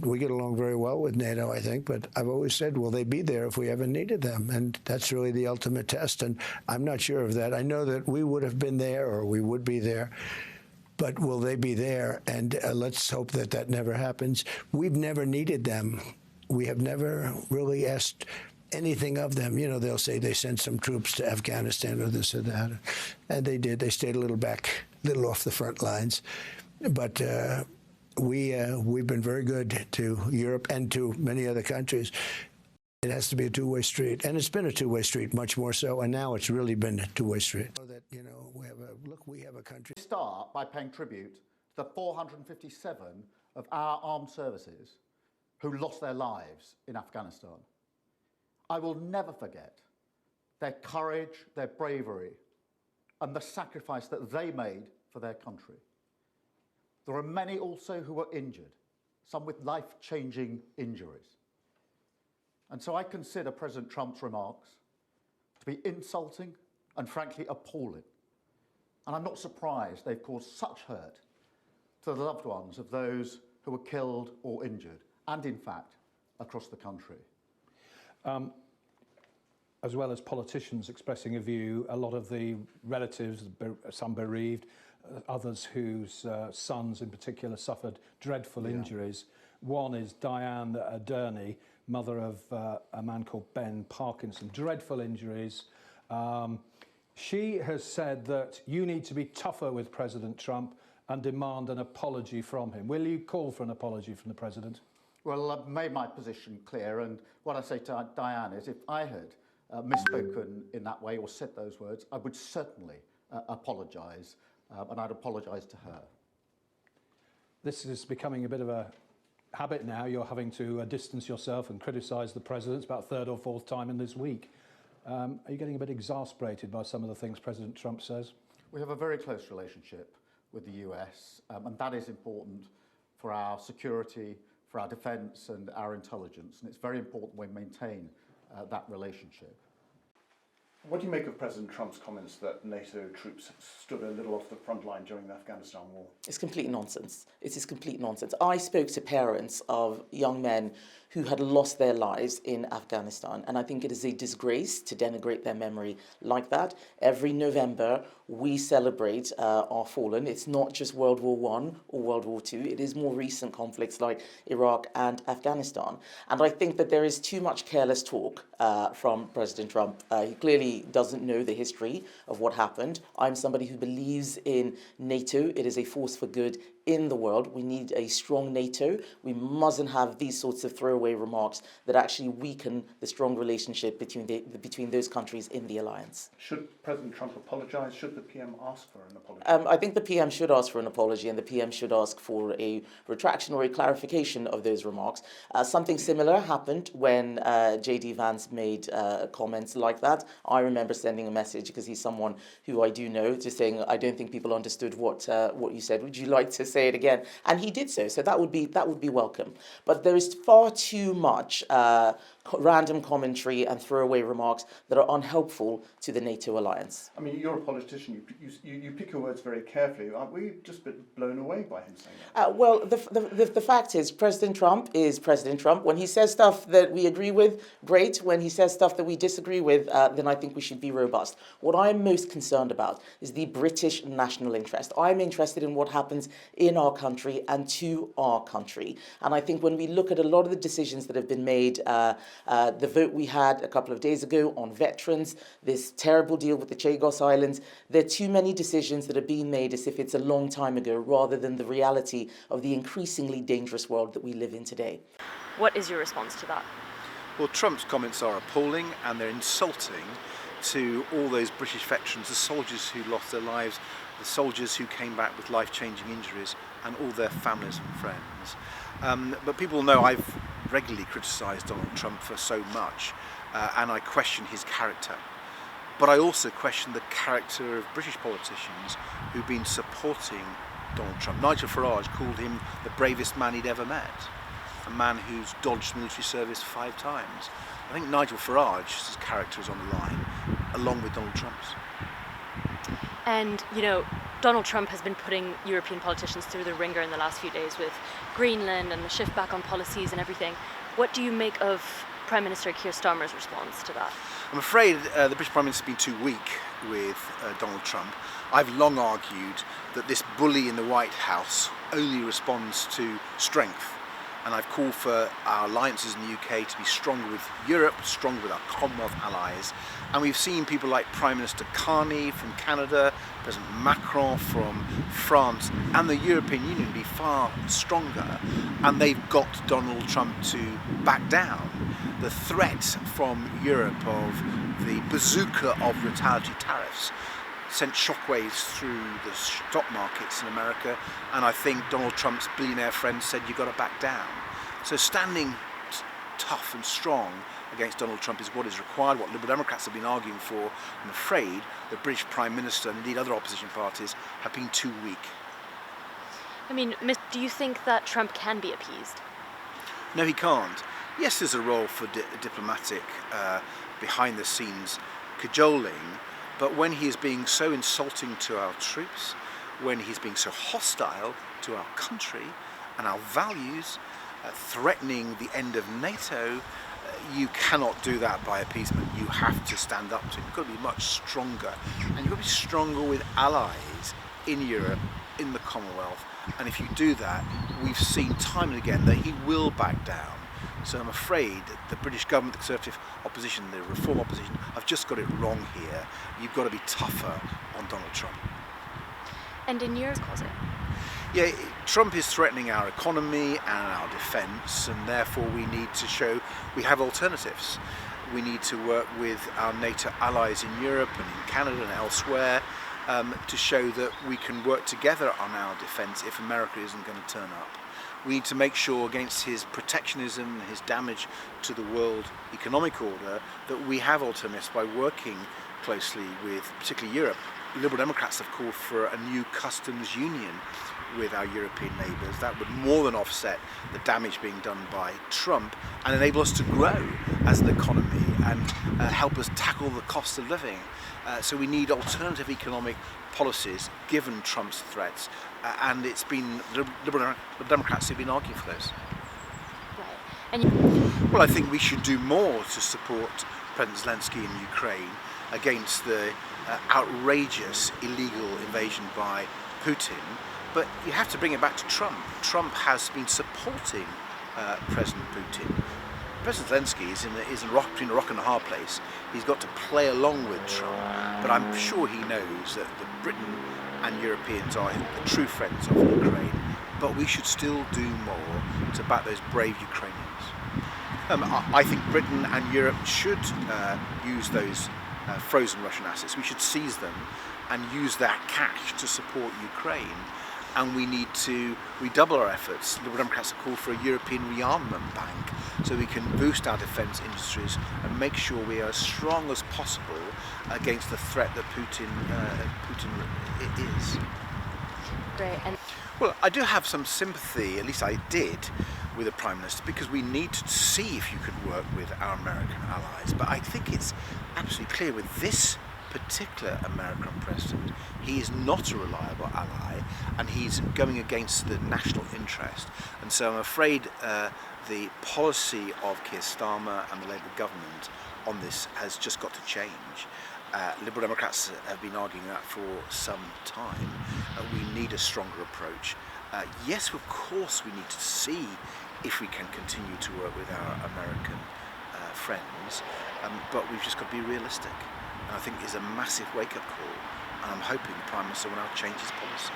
we get along very well with NATO, I think, but I've always said, will they be there if we ever needed them? And that's really the ultimate test, and I'm not sure of that. I know that we would have been there, or we would be there, but will they be there? And let's hope that that never happens. We've never needed them. We have never really asked anything of them. You know, they'll say they sent some troops to Afghanistan or this or that, and they did. They stayed a little back, a little off the front lines. But we've been very good to Europe and to many other countries. It has to be a two-way street, and it's been a two-way street, much more so, and now it's really been a two-way street. So that, you know, we have a country. Start by paying tribute to the 457 of our armed services who lost their lives in Afghanistan. I will never forget their courage, their bravery, and the sacrifice that they made for their country. There are many also who were injured, some with life-changing injuries. And so I consider President Trump's remarks to be insulting and frankly appalling. And I'm not surprised they've caused such hurt to the loved ones of those who were killed or injured, and in fact, across the country. As well as politicians expressing a view, a lot of the relatives, some bereaved, others whose sons in particular suffered dreadful injuries. One is Diane Durney, mother of a man called Ben Parkinson, dreadful injuries. She has said that you need to be tougher with President Trump and demand an apology from him. Will you call for an apology from the President? Well, I've made my position clear, and what I say to Diane is if I had misspoken in that way or said those words, I would certainly apologise, and I'd apologise to her. This is becoming a bit of a habit now. You're having to distance yourself and criticise the President. It's about third or fourth time in this week. Are you getting a bit exasperated by some of the things President Trump says? We have a very close relationship with the US, and that is important for our security, for our defence and our intelligence, and it's very important we maintain that relationship. What do you make of President Trump's comments that NATO troops stood a little off the front line during the Afghanistan war? It's complete nonsense. It is complete nonsense. I spoke to parents of young men who had lost their lives in Afghanistan, and I think it is a disgrace to denigrate their memory like that. Every November, we celebrate our fallen. It's not just World War I or World War II. It is more recent conflicts like Iraq and Afghanistan. And I think that there is too much careless talk from President Trump. He clearly doesn't know the history of what happened. I'm somebody who believes in NATO. It is a force for good in the world. We need a strong NATO. We mustn't have these sorts of throwaway remarks that actually weaken the strong relationship between those countries in the alliance. Should President Trump apologise? Should the PM ask for an apology? I think the PM should ask for an apology, and the PM should ask for a retraction or a clarification of those remarks. Something similar happened when J.D. Vance made comments like that. I remember sending a message, because he's someone who I do know, just saying, I don't think people understood what you said. Would you like to say it again? And he did so that would be welcome. But there is far too much random commentary and throwaway remarks that are unhelpful to the NATO alliance. I mean, you're a politician. You pick your words very carefully. Aren't we just a bit blown away by him saying that? Well, the fact is, President Trump is President Trump. When he says stuff that we agree with, great. When he says stuff that we disagree with, then I think we should be robust. What I'm most concerned about is the British national interest. I'm interested in what happens in our country and to our country. And I think when we look at a lot of the decisions that have been made, the vote we had a couple of days ago on veterans, this terrible deal with the Chagos Islands, there are too many decisions that are being made as if it's a long time ago, rather than the reality of the increasingly dangerous world that we live in today. What is your response to that? Well, Trump's comments are appalling, and they're insulting to all those British veterans, the soldiers who lost their lives, the soldiers who came back with life-changing injuries, and all their families and friends. But people know I've regularly criticised Donald Trump for so much, and I question his character. But I also question the character of British politicians who've been supporting Donald Trump. Nigel Farage called him the bravest man he'd ever met, a man who's dodged military service 5 times. I think Nigel Farage's character is on the line, along with Donald Trump's. And, you know, Donald Trump has been putting European politicians through the ringer in the last few days with Greenland and the shift back on policies and everything. What do you make of Prime Minister Keir Starmer's response to that? I'm afraid the British Prime Minister has been too weak with Donald Trump. I've long argued that this bully in the White House only responds to strength. And I've called for our alliances in the UK to be stronger with Europe, stronger with our Commonwealth allies. And we've seen people like Prime Minister Carney from Canada, President Macron from France, and the European Union be far stronger. And they've got Donald Trump to back down. The threat from Europe of the bazooka of retaliatory tariffs sent shockwaves through the stock markets in America, and I think Donald Trump's billionaire friend said you've got to back down. So standing tough and strong against Donald Trump is what is required, what Liberal Democrats have been arguing for. I'm afraid the British Prime Minister and indeed other opposition parties have been too weak. I mean, do you think that Trump can be appeased? No, he can't. Yes, there's a role for diplomatic behind-the-scenes cajoling, but when he is being so insulting to our troops, when he's being so hostile to our country and our values, threatening the end of NATO, you cannot do that by appeasement. You have to stand up to him. You've got to be much stronger. And you've got to be stronger with allies in Europe, in the Commonwealth. And if you do that, we've seen time and again that he will back down. So I'm afraid the British government, the Conservative opposition, the Reform opposition, have just got it wrong here. You've got to be tougher on Donald Trump. And in your closet? Yeah, Trump is threatening our economy and our defence, and therefore we need to show we have alternatives. We need to work with our NATO allies in Europe and in Canada and elsewhere to show that we can work together on our defence if America isn't going to turn up. We need to make sure against his protectionism and his damage to the world economic order that we have alternatives by working closely with particularly Europe. Liberal Democrats have called for a new customs union with our European neighbours. That would more than offset the damage being done by Trump and enable us to grow as an economy and help us tackle the cost of living. So we need alternative economic policies given Trump's threats, and it's been Liberal Democrats who've been arguing for those. Right. And well, I think we should do more to support President Zelensky in Ukraine against the outrageous illegal invasion by Putin. But you have to bring it back to Trump. Trump has been supporting President Putin. President Zelensky is between a rock and a hard place. He's got to play along with Trump, but I'm sure he knows that Britain and Europeans are the true friends of Ukraine. But we should still do more to back those brave Ukrainians. I think Britain and Europe should use those frozen Russian assets. We should seize them and use that cash to support Ukraine. And we double our efforts. Liberal Democrats have called for a European rearmament bank so we can boost our defence industries and make sure we are as strong as possible against the threat that Putin is. great. And well, I do have some sympathy, at least I did, with the Prime Minister, because we need to see if you could work with our American allies. But I think it's absolutely clear with this particular American president, he is not a reliable ally, and he's going against the national interest. And so I'm afraid the policy of Keir Starmer and the Labour government on this has just got to change. Liberal Democrats have been arguing that for some time. We need a stronger approach. Yes, of course, we need to see if we can continue to work with our American friends, but we've just got to be realistic. And I think it's a massive wake-up call, and I'm hoping the Prime Minister will now change his policy.